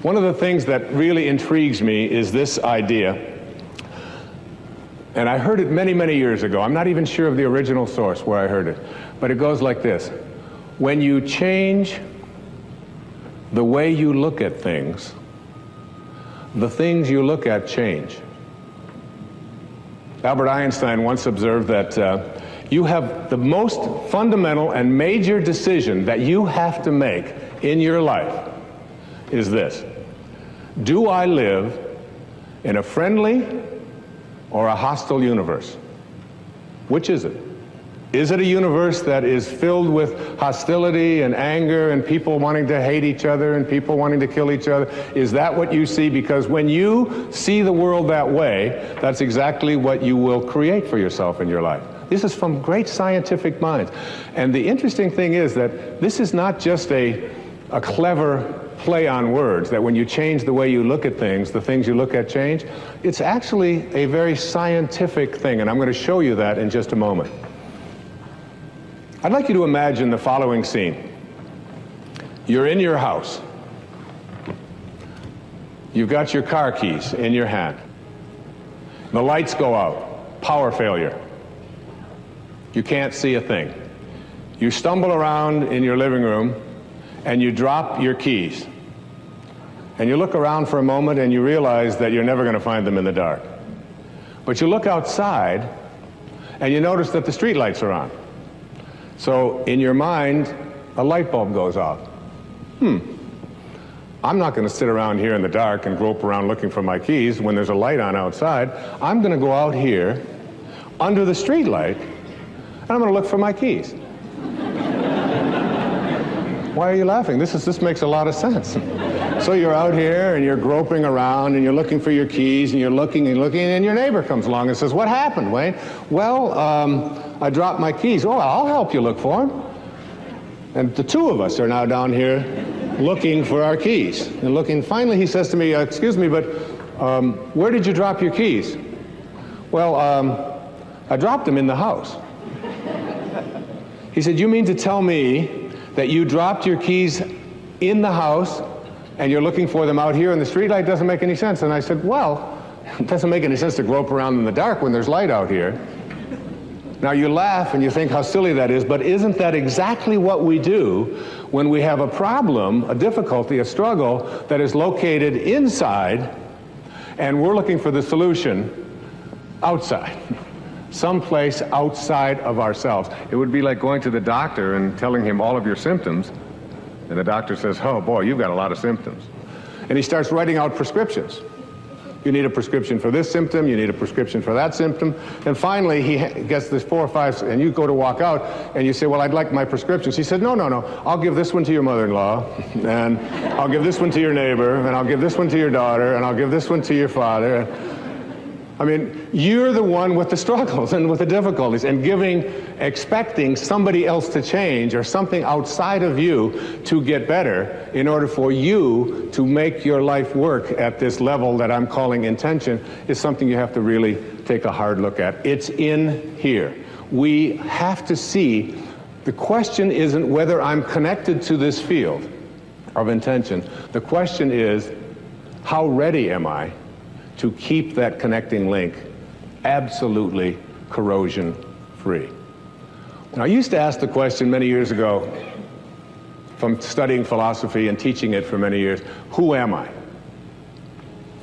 One of the things that really intrigues me is this idea, and I heard it many, many years ago. I'm not even sure of the original source where I heard it, but it goes like this. When you change the way you look at things, the things you look at change. Albert Einstein once observed that you have the most fundamental and major decision that you have to make in your life is this. Do I live in a friendly or a hostile universe? Which is it? Is it a universe that is filled with hostility and anger and people wanting to hate each other and people wanting to kill each other? Is that what you see? Because when you see the world that way, that's exactly what you will create for yourself in your life. This is from great scientific minds. And the interesting thing is that this is not just a clever play on words, that when you change the way you look at things, the things you look at change. It's actually a very scientific thing, and I'm going to show you that in just a moment. I'd like you to imagine the following scene. You're in your house. You've got your car keys in your hand. The lights go out. Power failure. You can't see a thing. You stumble around in your living room and you drop your keys. And you look around for a moment and you realize that you're never going to find them in the dark. But you look outside and you notice that the street lights are on. So in your mind, a light bulb goes off. I'm not going to sit around here in the dark and grope around looking for my keys when there's a light on outside. I'm going to go out here under the street light and I'm going to look for my keys. Why are you laughing? This makes a lot of sense. So you're out here and you're groping around and you're looking for your keys and you're looking and looking, and your neighbor comes along and says, "What happened, Wayne?" "Well, I dropped my keys." "Oh, I'll help you look for them." And the two of us are now down here looking for our keys and looking. Finally, he says to me, "Excuse me, but where did you drop your keys?" "Well, I dropped them in the house." He said, "You mean to tell me that you dropped your keys in the house and you're looking for them out here in the streetlight? Doesn't make any sense." And I said, "Well, it doesn't make any sense to grope around in the dark when there's light out here." Now you laugh and you think how silly that is, but isn't that exactly what we do when we have a problem, a difficulty, a struggle that is located inside and we're looking for the solution outside? Someplace outside of ourselves. It would be like going to the doctor and telling him all of your symptoms, and the doctor says, "Oh boy, you've got a lot of symptoms." And he starts writing out prescriptions. You need a prescription for this symptom, you need a prescription for that symptom, and finally he gets this 4 or 5, and you go to walk out, and you say, "Well, I'd like my prescriptions." He said, "No, I'll give this one to your mother-in-law, and I'll give this one to your neighbor, and I'll give this one to your daughter, and I'll give this one to your father." I mean, you're the one with the struggles and with the difficulties, and expecting somebody else to change or something outside of you to get better in order for you to make your life work at this level that I'm calling intention is something you have to really take a hard look at. It's in here. We have to see, the question isn't whether I'm connected to this field of intention. The question is, how ready am I to keep that connecting link absolutely corrosion-free? Now, I used to ask the question many years ago, from studying philosophy and teaching it for many years, who am I?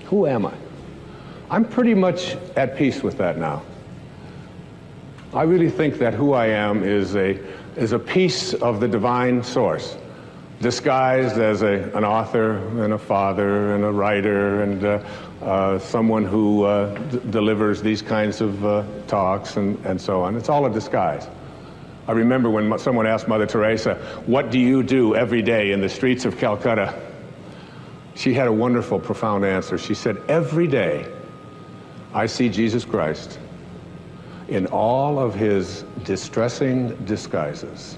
Who am I? I'm pretty much at peace with that now. I really think that who I am is a piece of the divine source, disguised as an author and a father and a writer and someone who delivers these kinds of talks and so on. It's all a disguise. I remember when someone asked Mother Teresa, "What do you do every day in the streets of Calcutta?" She had a wonderful, profound answer. She said, "Every day I see Jesus Christ in all of his distressing disguises.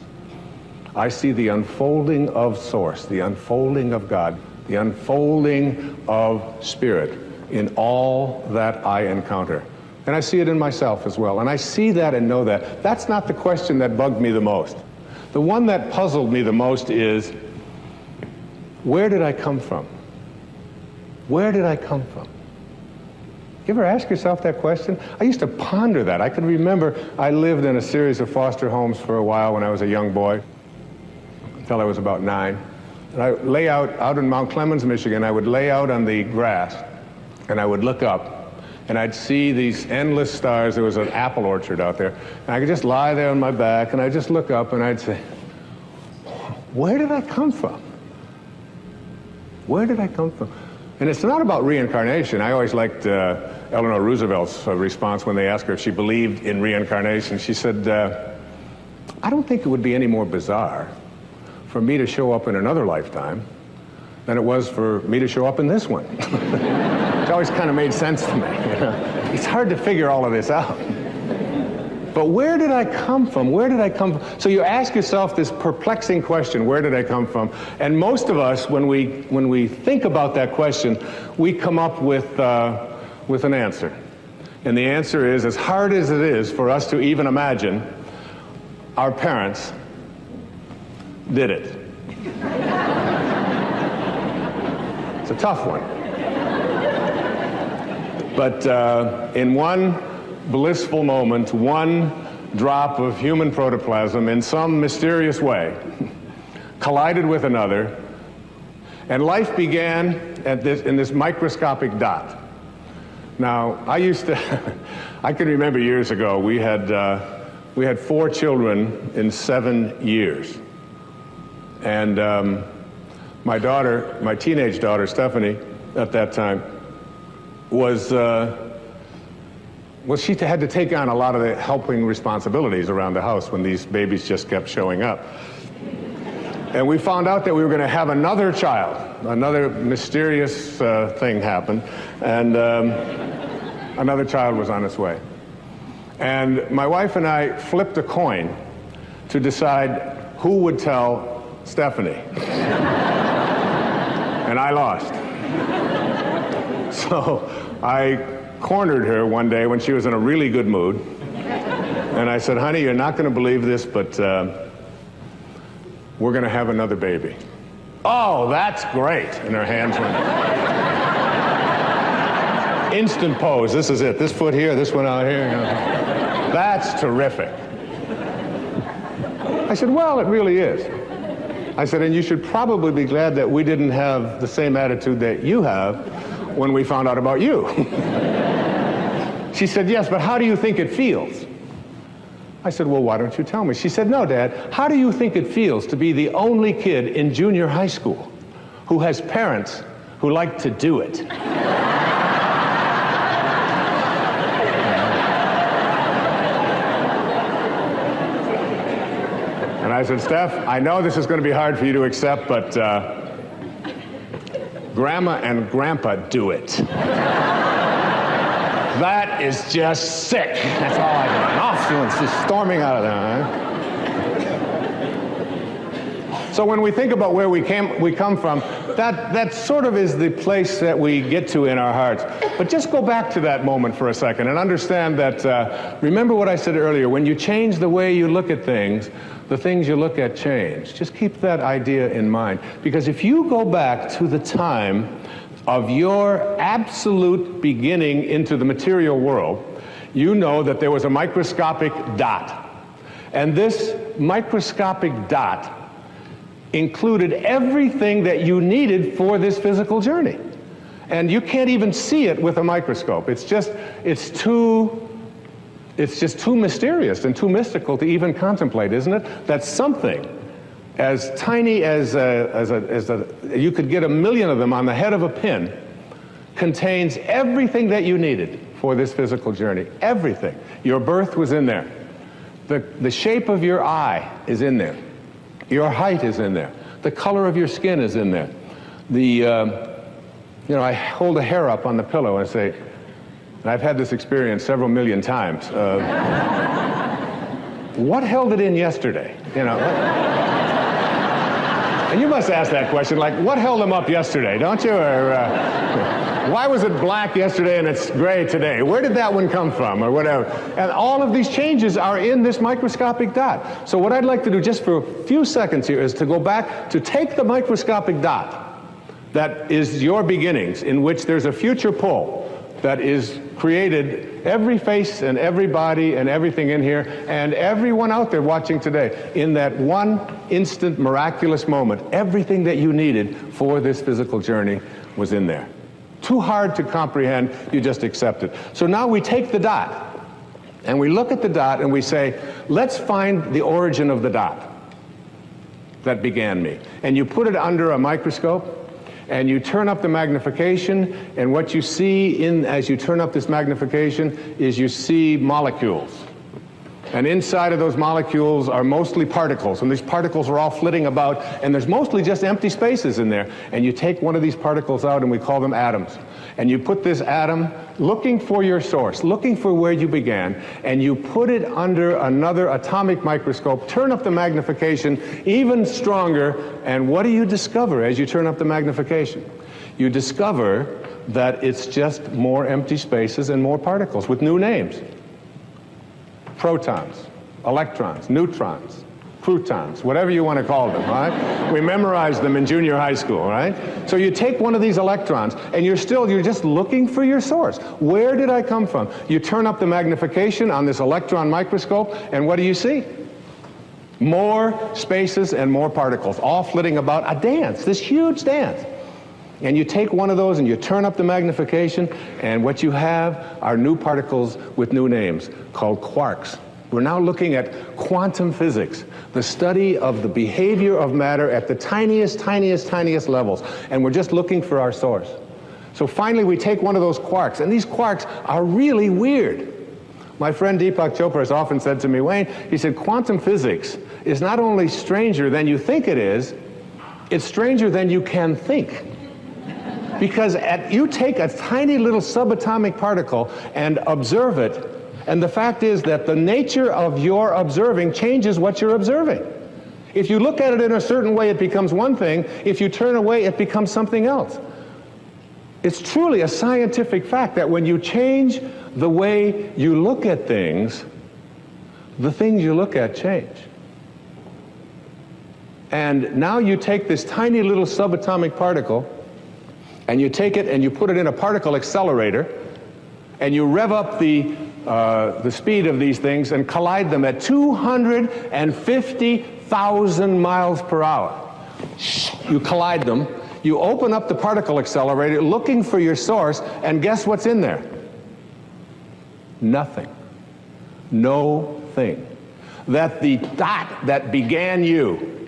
I see the unfolding of Source, the unfolding of God, the unfolding of Spirit in all that I encounter. And I see it in myself as well. And I see that and know that. That's not the question that bugged me the most. The one that puzzled me the most is, where did I come from? Where did I come from? You ever ask yourself that question? I used to ponder that. I could remember I lived in a series of foster homes for a while when I was a young boy, until I was about 9. And I lay out in Mount Clemens, Michigan, I would lay out on the grass, and I would look up, and I'd see these endless stars. There was an apple orchard out there, and I could just lie there on my back, and I'd just look up, and I'd say, where did I come from? Where did I come from? And it's not about reincarnation. I always liked Eleanor Roosevelt's response when they asked her if she believed in reincarnation. She said, I don't think it would be any more bizarre for me to show up in another lifetime than it was for me to show up in this one. It always kind of made sense to me. You know? It's hard to figure all of this out. But where did I come from? Where did I come from? So you ask yourself this perplexing question, where did I come from? And most of us, when we think about that question, we come up with an answer. And the answer is, as hard as it is for us to even imagine, our parents did it. It's a tough one. But in one blissful moment, one drop of human protoplasm in some mysterious way collided with another, and life began in this microscopic dot. Now, I can remember years ago, we had 4 children in 7 years. And my teenage daughter, Stephanie, at that time, she had to take on a lot of the helping responsibilities around the house when these babies just kept showing up. And we found out that we were going to have another child. Another mysterious thing happened, and another child was on its way. And my wife and I flipped a coin to decide who would tell Stephanie. And I lost. So I cornered her one day when she was in a really good mood, and I said, honey, you're not going to believe this, but we're going to have another baby. Oh, that's great. And her hands went. Instant pose. This is it. This foot here, this one out here. You know. That's terrific. I said, well, it really is. I said, and you should probably be glad that we didn't have the same attitude that you have when we found out about you. She said, yes, but how do you think it feels? I said, well, why don't you tell me? She said, no, Dad, how do you think it feels to be the only kid in junior high school who has parents who like to do it? And I said, Steph, I know this is going to be hard for you to accept, but Grandma and Grandpa do it. That is just sick. That's all I got. Off, feeling just storming out of there. Huh? So when we think about where we come from, that sort of is the place that we get to in our hearts. But just go back to that moment for a second and understand that, remember what I said earlier, when you change the way you look at things, the things you look at change. Just keep that idea in mind. Because if you go back to the time of your absolute beginning into the material world, you know that there was a microscopic dot. And this microscopic dot included everything that you needed for this physical journey. And you can't even see it with a microscope. It's just too mysterious and too mystical to even contemplate, isn't it? That something as tiny as you could get 1,000,000 of them on the head of a pin contains everything that you needed for this physical journey. Everything. Your birth was in there. The shape of your eye is in there. Your height is in there. The color of your skin is in there. I hold a hair up on the pillow and I say, and I've had this experience several million times. What held it in yesterday? You know. And you must ask that question, like, what held them up yesterday, don't you? Or why was it black yesterday and it's gray today? Where did that one come from, or whatever? And all of these changes are in this microscopic dot. So what I'd like to do just for a few seconds here is to go back to take the microscopic dot, that is your beginnings, in which there's a future pull that is created, every face and every body and everything in here, and everyone out there watching today, in that one instant miraculous moment, everything that you needed for this physical journey was in there. Too hard to comprehend, you just accept it. So now we take the dot, and we look at the dot and we say, let's find the origin of the dot that began me. And you put it under a microscope, and you turn up the magnification, and what you see as you turn up this magnification is you see molecules. And inside of those molecules are mostly particles, and these particles are all flitting about, and there's mostly just empty spaces in there. And you take one of these particles out, and we call them atoms. And you put this atom, looking for your source, looking for where you began, and you put it under another atomic microscope, turn up the magnification even stronger, and what do you discover as you turn up the magnification? You discover that it's just more empty spaces and more particles with new names. Protons, electrons, neutrons, protons, whatever you want to call them, right? We memorized them in junior high school, right? So you take one of these electrons, and you're just looking for your source. Where did I come from? You turn up the magnification on this electron microscope, and what do you see? More spaces and more particles, all flitting about, a dance, this huge dance. And you take one of those and you turn up the magnification, and what you have are new particles with new names called quarks. We're now looking at quantum physics, the study of the behavior of matter at the tiniest, tiniest, tiniest levels. And we're just looking for our source. So finally we take one of those quarks, and these quarks are really weird. My friend Deepak Chopra has often said to me, Wayne, he said, quantum physics is not only stranger than you think it is, it's stranger than you can think. Because you take a tiny little subatomic particle and observe it, and the fact is that the nature of your observing changes what you're observing. If you look at it in a certain way, it becomes one thing. If you turn away, it becomes something else. It's truly a scientific fact that when you change the way you look at things, the things you look at change. And now you take this tiny little subatomic particle, and you take it and you put it in a particle accelerator, and you rev up the speed of these things and collide them at 250,000 miles per hour. You collide them, you open up the particle accelerator looking for your source, and guess what's in there? Nothing. No thing. That the dot that began you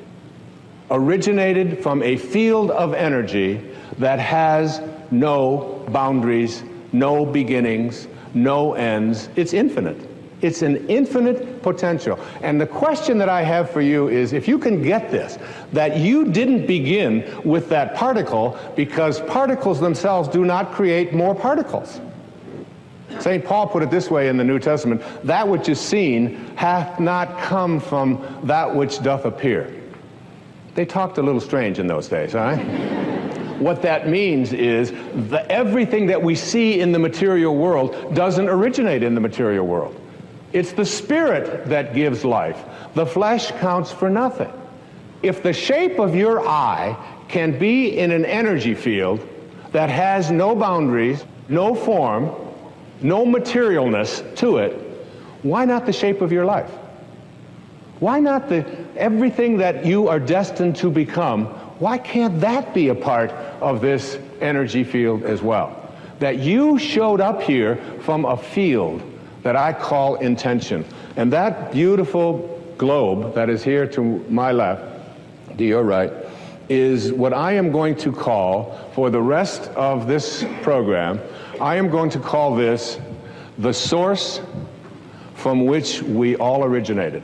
originated from a field of energy that has no boundaries, no beginnings, no ends. It's infinite. It's an infinite potential. And the question that I have for you is, if you can get this, that you didn't begin with that particle, because particles themselves do not create more particles. St. Paul put it this way in the New Testament, that which is seen hath not come from that which doth appear. They talked a little strange in those days, all right? What that means is that everything that we see in the material world doesn't originate in the material world. It's the spirit that gives life. The flesh counts for nothing. If the shape of your eye can be in an energy field that has no boundaries, no form, no materialness to it, why not the shape of your life? Why not everything that you are destined to become? Why can't that be a part of this energy field as well? That you showed up here from a field that I call intention. And that beautiful globe that is here to my left, to your right, is what I am going to call, for the rest of this program, I am going to call this the source from which we all originated.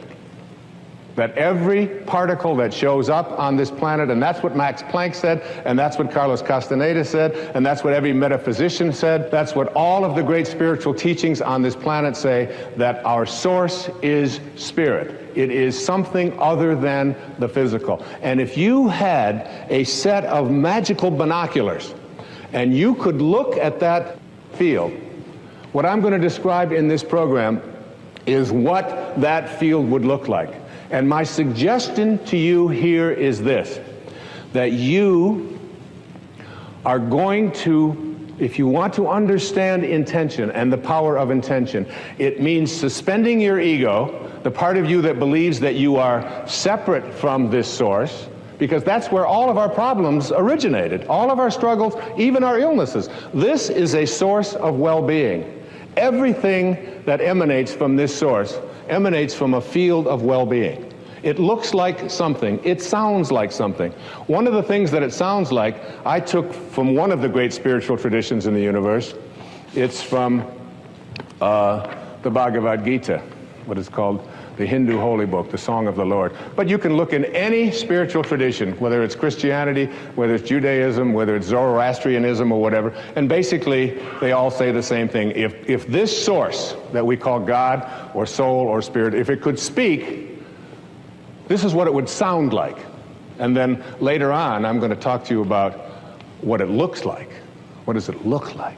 That every particle that shows up on this planet, and that's what Max Planck said, and that's what Carlos Castaneda said, and that's what every metaphysician said, that's what all of the great spiritual teachings on this planet say, that our source is spirit. It is something other than the physical. And if you had a set of magical binoculars, and you could look at that field, what I'm going to describe in this program is what that field would look like. And my suggestion to you here is this, that you are going to, if you want to understand intention and the power of intention, it means suspending your ego, the part of you that believes that you are separate from this source, because that's where all of our problems originated, all of our struggles, even our illnesses. This is a source of well-being. Everything that emanates from this source emanates from a field of well-being. It looks like something. It sounds like something. One of the things that it sounds like, I took from one of the great spiritual traditions in the universe. It's from the Bhagavad Gita, what is called the Hindu holy book, the Song of the Lord. But you can look in any spiritual tradition, whether it's Christianity, whether it's Judaism, whether it's Zoroastrianism or whatever, and basically they all say the same thing. If this source that we call God or soul or spirit, if it could speak, this is what it would sound like. And then later on, I'm going to talk to you about what it looks like. What does it look like?